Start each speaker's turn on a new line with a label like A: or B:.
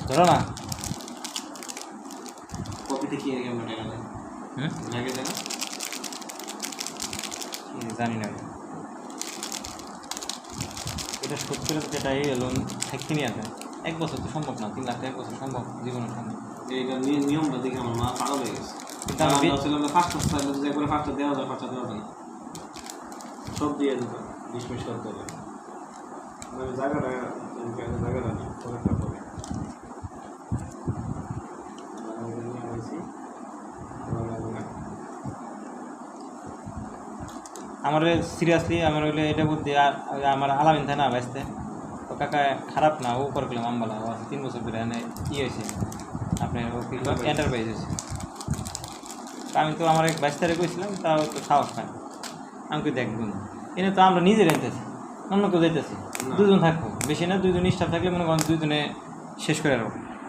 A: ধরো না
B: কপিতে কি কেমন টাকা দেয় লাগে দেয় না
A: জানি না এটা শোধ করে তো যেটা এই লোন থাকতে নিয়ে আসে 1 বছর তো সম্ভব না 3 লাখ টাকা 1 বছর সম্ভব জীবনে সম্ভব
B: এইটা নিয়মটা দেখে আমার মা পাগল হয়ে গেছে
A: কিন্তু আমি
B: ছিলাম ফার্স্ট চাইলে যে করে ফার্স্ট দেওয়া যায় ফার্স্ট দেওয়া যায় সব দিয়ে দিত ডিসমিস করতে হবে মানে জায়গাটা জায়গাটা নেই পরে হবে
A: আমার সিরিয়াসলি আমার হইলে এটা বুদ্ধি আর আমার আলামিন থাকে না বাইসতে ও কাকা খারাপ না ও করে পেলাম আমবালা ও 3 বছর ধরে এনে ই হয়েছে আপনার ও কি এন্টারপ্রাইজ হয়েছে আমি তো আমার এক 22 তারিখে গেছিলাম তাও তো সাহস পাই আমি কি দেখবেন এনে তো আমরা নিজে রেঁধেছি অন্য কেউ যেতেছি 2 জন থাকবো বেশি না 2 জন স্টাফ থাকলে মনে করেন 2 জনে শেষ করে রাখবো